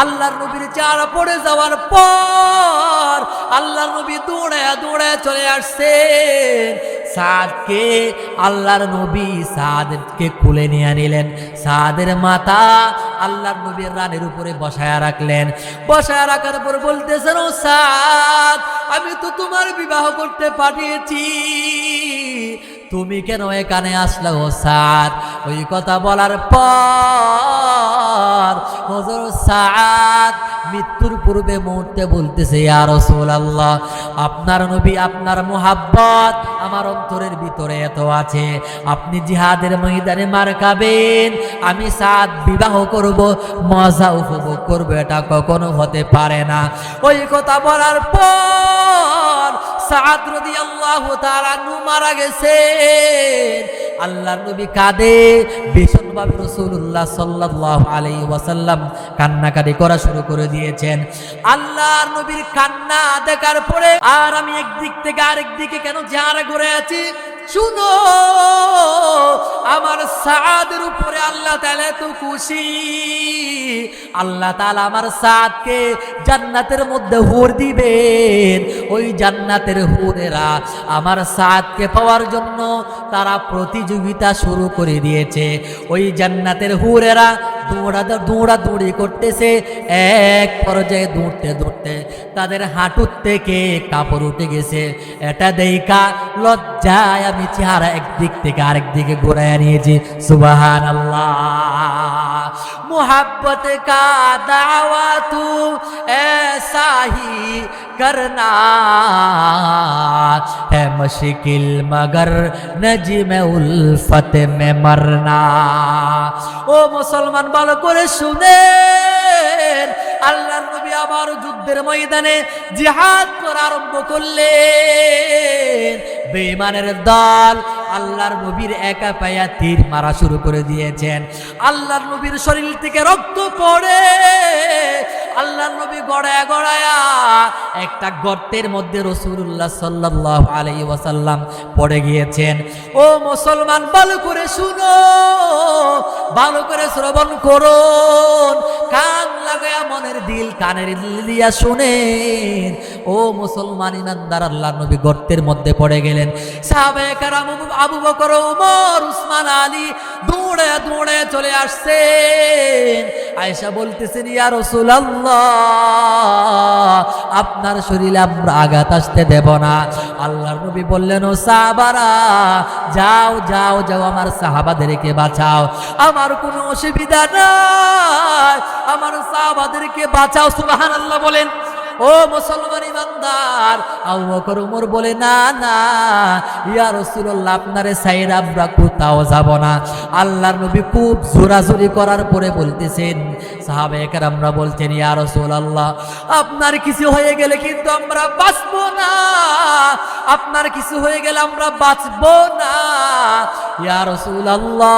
আল্লাহর নবীর চেহারা পড়ে যাওয়ার পর আল্লাহর নবী দৌড়ে দৌড়ে চলে আসছেন। সাদকে আল্লাহর নবী সাদকে কোলে নিয়ে নিলেন। সাদের মাথা আল্লাহর নবীর রানের উপরে বসায়া রাখলেন। বসায়া রাখার পর বলতেছেন, ও সাদ, আমি তো তোমার বিবাহ করতে পাঠিয়েছি, তুমি কেন এখানে আসলে ও সাদ? ওই কথা বলার পর হযরত সাদ মৃত্যুর পূর্বে মুহূর্তে বলতেছে, ইয়া রাসূলুল্লাহ, আপনার নবী, আপনার মুহাব্বত আমার অন্তরের ভিতরে এত আছে, আপনি জিহাদের ময়দানে মার খাবেন, আমি সাদ বিবাহ করব, মজা উপভোগ করব, এটা কখনো হতে পারে না। ওই কথা বলার পর সাদ রাদিয়াল্লাহু তাআলা আনহু মারা গেছেন। আল্লাহর নবী কাঁদে ভীষণভাবে। রাসূলুল্লাহ সাল্লাল্লাহু আলাইহি ওয়াসাল্লাম কান্নাকাটি করা শুরু করে দিয়েছেন। আল্লাহর নবীর কান্না দেখার পরে আর আমি একদিক থেকে আরেক দিকে কেন চেহারা ঘুরে আছি? শুনো, আমার সাদের উপরে আল্লাহ তাআলা তো খুশি। আল্লাহ তাআলা আমার সাদকে জান্নাতের মধ্যে হুর দিবেন। ওই জান্নাতের হুরেরা আমার সাদকে পাওয়ার জন্য তারা প্রতিযোগিতা শুরু করে দিয়েছে। ওই জান্নাতের হুরেরা দৌড়াদৌড়ি করতেছে। এক পর্যায়ে দৌড়তে দৌড়তে তাদের হাঁটুর থেকে কাপড় উঠে গেছে। এটা দেখা লজ্জায় আমি চেহারা একদিক থেকে আরেক দিকে ঘুরাইয়া নিয়েছি। সুবহানাল্লাহ। मोहब्बत का दावा तू ऐसा ही करना है मुश्किल मगर नजीम उल्फत में मरना। ও মুসলমান, ভালো করে শুনেন, আল্লাহর নবী আবার যুদ্ধের ময়দানে জিহাদ করা আরম্ভ করলেন। বেঈমানের দল আল্লাহর নবীর একা পায়া তীর মারা শুরু করে দিয়েছেন। আল্লাহর নবীর শরীর থেকে রক্ত পড়ে আল্লাহর নবী গড়ায়া গড়ায়া একটা গর্তের মধ্যে রাসূলুল্লাহ সাল্লাল্লাহু আলাইহি ওয়াসাল্লাম পড়ে গিয়েছেন। ও মুসলমান, ভালো করে শুনো, ভালো করে শ্রবণ করুন, কান লাগায়া মনের দিল কানের দিল দিয়া শুনেন। ও মুসলমান ইমানদার, আল্লাহর নবী গর্তের মধ্যে পড়ে গেলেন। সাহাবায়ে কেরাম আবু বকর, ওমর, উসমান, আলী দৌড়ে দৌড়ে চলে আসছেন। আয়েশা বলতেছেন, ইয়া রাসূলুল্লাহ, আপনার শরীরে আমরা আঘাত আসতে দেব না। আল্লাহর নবী বললেন, ও সাহাবারা, যাও যাও যাও, আমার সাহাবাদেরকে বাঁচাও, আমার কোনো অসুবিধা নাই, আমার সাহাবাদেরকে বাঁচাও। সুবহানাল্লাহ বলেন। ও মুসলমান ইমানদার, আবু বকর, ওমর বলে, না না ইয়া রাসূলুল্লাহ, আপনারে ছাইরা আমরা কোথাও যাব না। আল্লাহর নবী খুব জোরাজুরি করার পরে বলতেছেন, সাহাবায়ে কেরামরা বলছেন, ইয়া রাসূলুল্লাহ, আপনার কিছু হয়ে গেলে কিন্তু আমরা বাঁচবো না, আপনার কিছু হয়ে গেলে আমরা বাঁচবো না। ইয়া রাসূলুল্লাহ,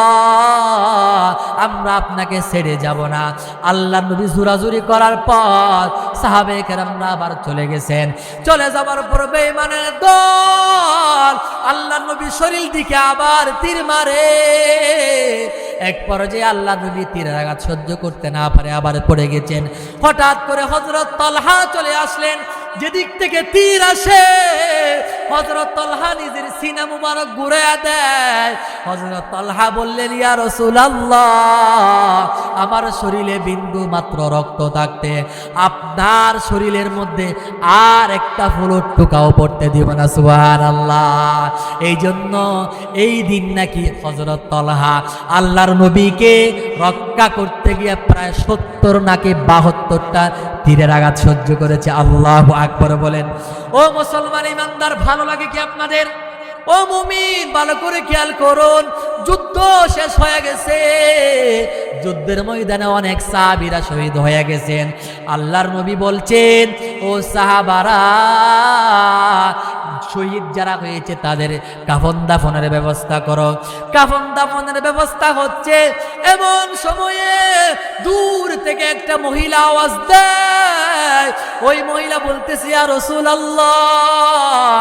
আমরা আপনাকে ছেড়ে যাব না। আল্লাহর নবী জোরাজুরি করার পর সাহাবায়ে কেরামরা আবার চলে গেছেন। চলে যাবার পর বেঈমানের দল আল্লাহর নবী শরীর দিকে আবার তীর মারে। এক পর্যায়ে আল্লাহর নবী তীরের আঘাত সহ্য করতে না পারে আবার পড়ে গেছেন। হঠাৎ করে হযরত তালহা চলে আসলেন। যেদিক থেকে তীর আসে হযরত তালহা নিজের সিনা মুবারক ঘুরায়া দেয়। হযরত তালহা বললেন, ইয়া রাসূলুল্লাহ, আমার শরীরে বিন্দু মাত্র রক্ত থাকতে আপনার শরীরের মধ্যে আর একটা ফুলের টুকাও পড়তে দিব না। সুবহানাল্লাহ। এই জন্য এই দিন নাকি হযরত তালহা আল্লাহর নবীকে রক্ষা করতে গিয়ে প্রায় 70 নাকি 72টা তীরের আঘাত সহ্য করেছে। আল্লাহু আকবার বলেন। ও মুসলমান ইমানদার, ভালো লাগে কি আপনাদের? ও মুমিন, ভালো করে খেয়াল করুন, যুদ্ধ শেষ হয়ে গেছে। যুদ্ধের ময়দানে অনেক সাহাবীরা শহীদ হয়ে গেছেন। আল্লাহর নবী বলছেন, ও সাহাবারা, শহীদ যারা হয়েছে তাদের কাফন দাফনের ব্যবস্থা করো। কাফন দাফনের ব্যবস্থা হচ্ছে, এমন সময়ে দূর থেকে একটা মহিলা আওয়াজ দেয়। ওই মহিলা বলতেছে, ইয়া রাসূলুল্লাহ,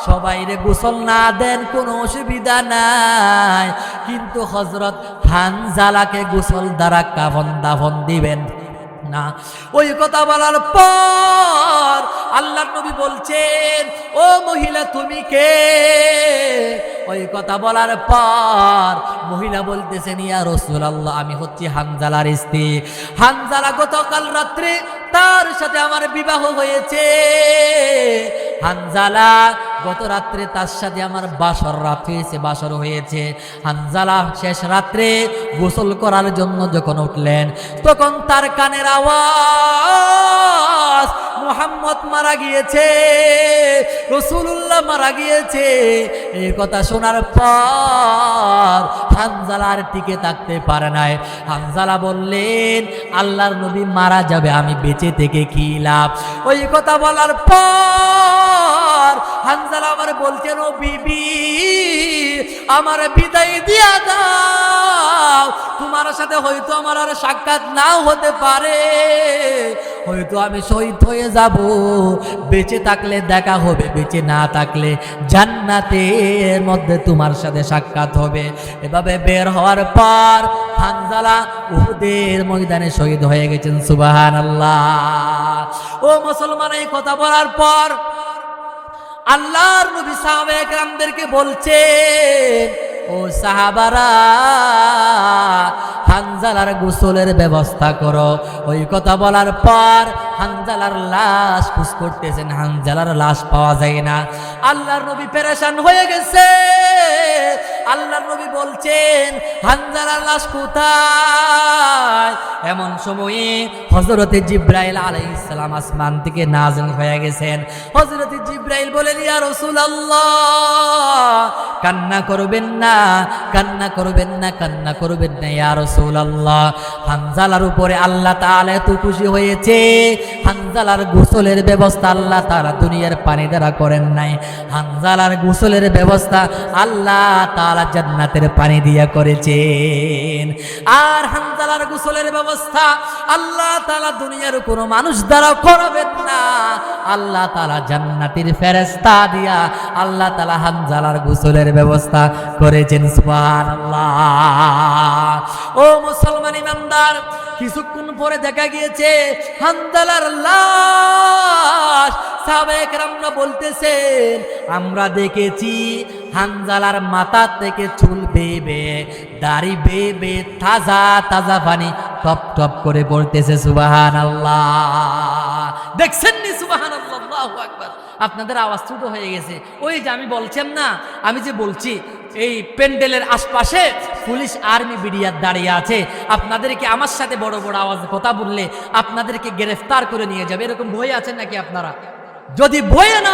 সবাইরে গোসল না দেন কোনো অসুবিধা নাই, কিন্তু হযরত হানজালাকে গোসল দ্বারা কাফন দাফন দিবেন না। ওই কথা বলার পর আল্লাহর নবী বলছেন, ও মহিলা তুমি কে? ওই কথা বলার পর মহিলা বলতেছেন, ইয়া রাসূলুল্লাহ, আমি হচ্ছি হানজালার স্ত্রী। হানজালা গতকাল রাত্রে তার সাথে আমার বিবাহ হয়েছে। হানজালা গত রাত্রে তার সাথে আমার বাসর রাত হয়েছে, বাসর হয়েছে। হানজালা শেষ রাত্রে গোসল করার জন্য যখন উঠলেন, তখন তার কানের আওয়াজ, মুহাম্মদ মারা গিয়েছে, রাসূলুল্লাহ মারা গিয়েছে। এই কথা শোনার পর হানজালা আর টিকে থাকতে পারে নাই। হানজালা বললেন, আল্লাহর নবী মারা যাবে, আমি বেঁচে থেকে কি লাভ? ওই কথা বলার পর হানজালা আমার বলছেন, ও বিবি, আমার বিদায় দিয়া দাও, তোমার সাথে হয়তো আমার আর সাক্ষাৎ নাও হতে পারে, হয়তো আমি শহীদ হয়ে যাব, বেঁচে থাকলে দেখা হবে, বেঁচে না থাকলে জান্নাতের মধ্যে তোমার সাথে সাক্ষাৎ হবে। এভাবে বের হওয়ার পর হানজালা উহুদের ময়দানে শহীদ হয়ে গেছেন। সুবহানাল্লাহ। ও মুসলমান, এই কথা বলার পর আল্লাহর নবী সাহাবায়ে কেরামদেরকে বলছেন, ও সাহাবারা, হানজালার গোসলের ব্যবস্থা করো। ওই কথা বলার পর হানজালার লাশ খোঁজ করতেছেন, হানজালার লাশ পাওয়া যায় না। আল্লাহর নবী পেরেশান হয়ে গেছে। আল্লাহর নবী বলছেন, হানজালার লাশ কোথায়? এমন সময়ে হযরতে জিবরাইল আলাইহিস সালাম আসমান থেকে নাযিল হয়ে গেছেন। হযরতে জিবরাইল বলেন, ইয়া রাসূলুল্লাহ, কান্না করবেন না, কান্না করবেন না, কান্না করবেন না ইয়া রাসূলুল্লাহ। হানজালার উপরে আল্লাহ তাআলা এত খুশি হয়েছে, হানজালার গোসলের ব্যবস্থা আল্লাহ তাআলা দুনিয়ার পানি দ্বারা করেন নাই, হানজালার গোসলের ব্যবস্থা আল্লাহ তাআলা জান্নাতের পানি দিয়া করেছেন। আর হানজালার গোসলের ব্যবস্থা আল্লাহ তাআলা দুনিয়ার কোনো মানুষ দ্বারা করবেন না, আল্লাহ তাআলা জান্নাতের ফেরেশতা দিয়া আল্লাহ তাআলা হানজালার গোসলের ব্যবস্থা করেছেন। সুবহানাল্লাহ। ও মুসলমান ইমানদার, কিছুক্ষণ পরে দেখা গিয়েছে হানজালার লাশ। সাহাবায়ে কেরামরা বলতেছেন, আমরা দেখেছি হানজালার মাথা থেকে চুল বেয়ে বেয়ে, দাড়ি বেয়ে বেয়ে তাজা তাজা পানি টপ টপ করে পড়তেছে। সুবহানাল্লাহ। দেখছেন নি? সুবহানাল্লাহ, আল্লাহু আকবার। আপনাদের আওয়াজ ছোট হয়ে গেছে। ওই যে আমি বলছেন না, আমি যে বলছি এই প্যান্ডেলের আশপাশে পুলিশ আর্মি বিডিআর দাঁড়িয়ে আছে, আপনাদেরকে আমার সাথে বড় বড় আওয়াজে কথা বললে আপনাদেরকে গ্রেফতার করে নিয়ে যাবে, এরকম ভয় আছেন নাকি আপনারা? যদি ভয় না